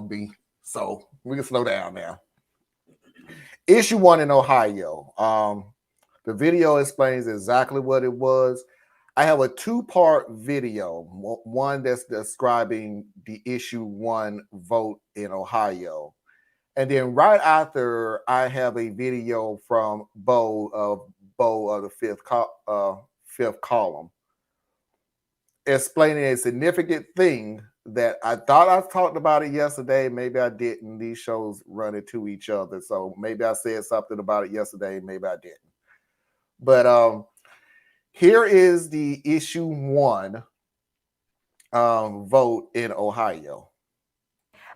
gonna be. So we can slow down now. Issue 1 in Ohio. The video explains exactly what it was. I have a 2-part video, one that's describing the issue 1 vote in Ohio. And then right after, I have a video from Bo of the fifth column, explaining a significant thing that I thought I talked about it yesterday. Maybe I didn't. These shows run into each other. So maybe I said something about it yesterday. Maybe I didn't. But here is the issue 1 vote in Ohio.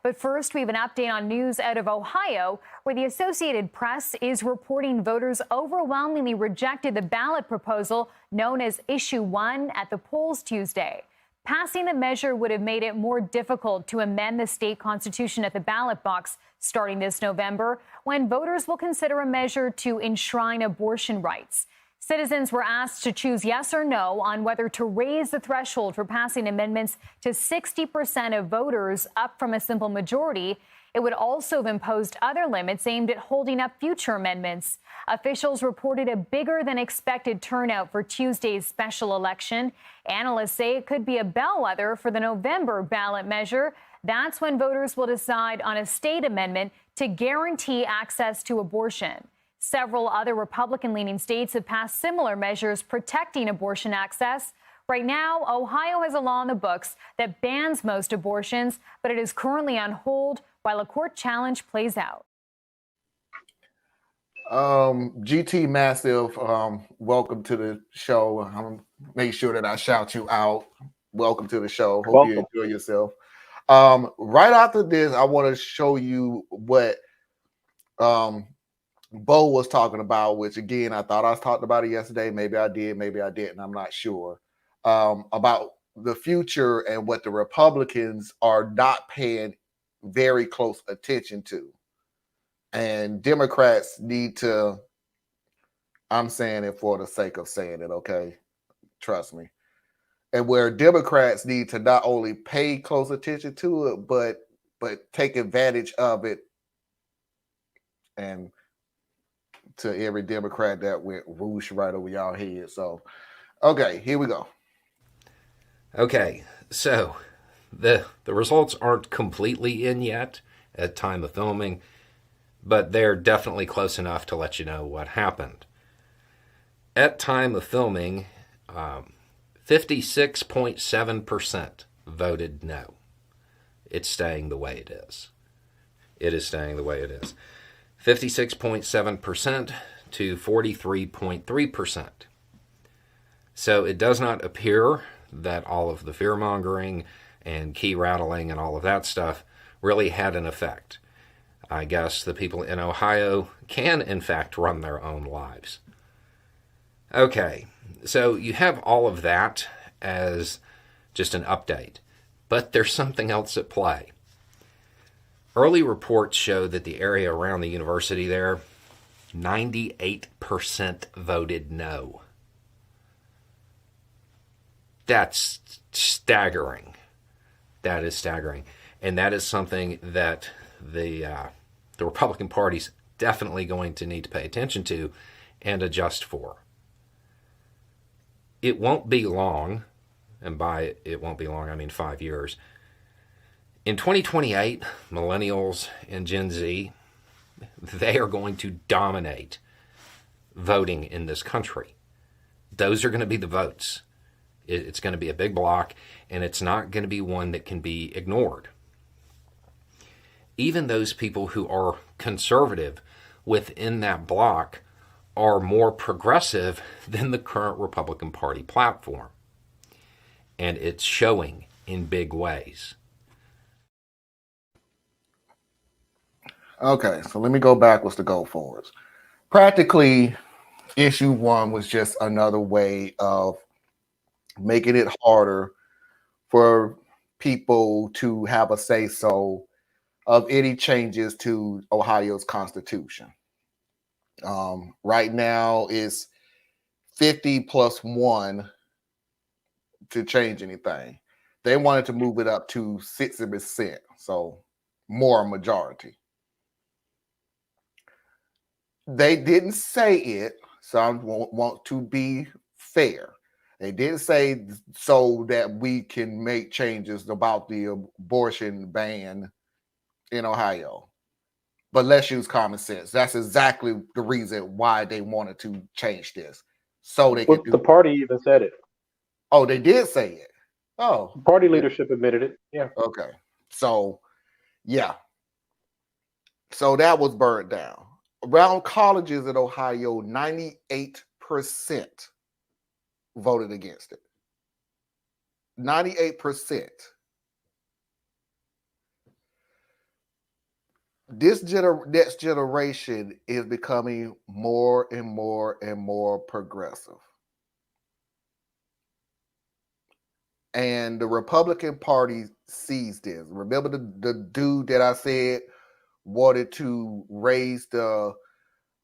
But first, we have an update on news out of Ohio, where the Associated Press is reporting voters overwhelmingly rejected the ballot proposal known as Issue 1 at the polls Tuesday. Passing the measure would have made it more difficult to amend the state constitution at the ballot box starting this November, when voters will consider a measure to enshrine abortion rights. Citizens were asked to choose yes or no on whether to raise the threshold for passing amendments to 60% of voters, up from a simple majority. It would also have imposed other limits aimed at holding up future amendments. Officials reported a bigger than expected turnout for Tuesday's special election. Analysts say it could be a bellwether for the November ballot measure. That's when voters will decide on a state amendment to guarantee access to abortion. Several other Republican-leaning states have passed similar measures protecting abortion access. Right now, Ohio has a law in the books that bans most abortions, but it is currently on hold while a court challenge plays out. GT Massive, welcome to the show. Make sure that I shout you out. Welcome to the show. Hope you enjoy yourself. Right after this, I want to show you what Bo was talking about, which again, I thought I talked about it yesterday. Maybe I did, maybe I didn't. I'm not sure. About the future and what the Republicans are not paying very close attention to. And Democrats need to, I'm saying it for the sake of saying it, okay? Trust me. And where Democrats need to not only pay close attention to it, but take advantage of it. And to every Democrat that went whoosh right over y'all head. So, okay, here we go. Okay, so the results aren't completely in yet at time of filming, but they're definitely close enough to let you know what happened. At time of filming, 56.7% voted no. It's staying the way it is. It is staying the way it is. 56.7% to 43.3%. So it does not appear that all of the fear-mongering and key rattling and all of that stuff really had an effect. I guess the people in Ohio can, in fact, run their own lives. Okay, so you have all of that as just an update, but there's something else at play. Early reports show that the area around the university there, 98% voted no. That's staggering. That is staggering. And that is something that the Republican Party's definitely going to need to pay attention to and adjust for. It won't be long, and by it won't be long, I mean 5 years. In 2028, millennials and Gen Z, they are going to dominate voting in this country. Those are going to be the votes. It's going to be a big block, and it's not going to be one that can be ignored. Even those people who are conservative within that block are more progressive than the current Republican Party platform. And it's showing in big ways. Okay, so let me go backwards to go forwards. Practically, issue 1 was just another way of making it harder for people to have a say-so of any changes to Ohio's constitution. Right now, it's 50 plus 1 to change anything. They wanted to move it up to 60%. So more majority. They didn't say it, so I want to be fair. They didn't say so that we can make changes about the abortion ban in Ohio. But let's use common sense. That's exactly the reason why they wanted to change this. So they could The party even said it. Oh, they did say it. Oh, Party leadership admitted it. Yeah. okay. So, yeah. So that was burned down. Around colleges in Ohio, 98% voted against it. 98%. This next generation is becoming more and more and more progressive. And the Republican Party sees this. Remember the dude that I said wanted to raise the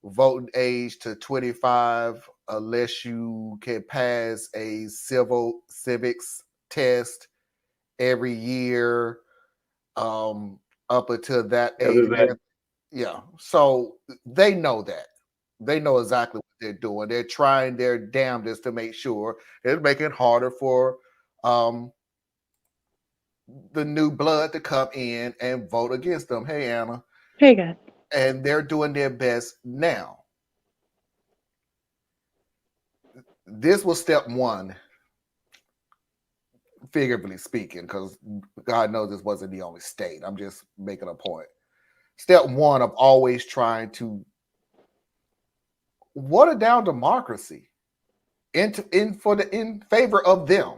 voting age to 25 unless you can pass a civics test every year up until that age. Yeah. So they know that. They know exactly what they're doing. They're trying their damnedest to make sure they're making it harder for the new blood to come in and vote against them. Hey, Anna. Hey, guys. And they're doing their best now. This was step one, figuratively speaking, because God knows this wasn't the only state. I'm just making a point. Step one of always trying to water down democracy in favor of them.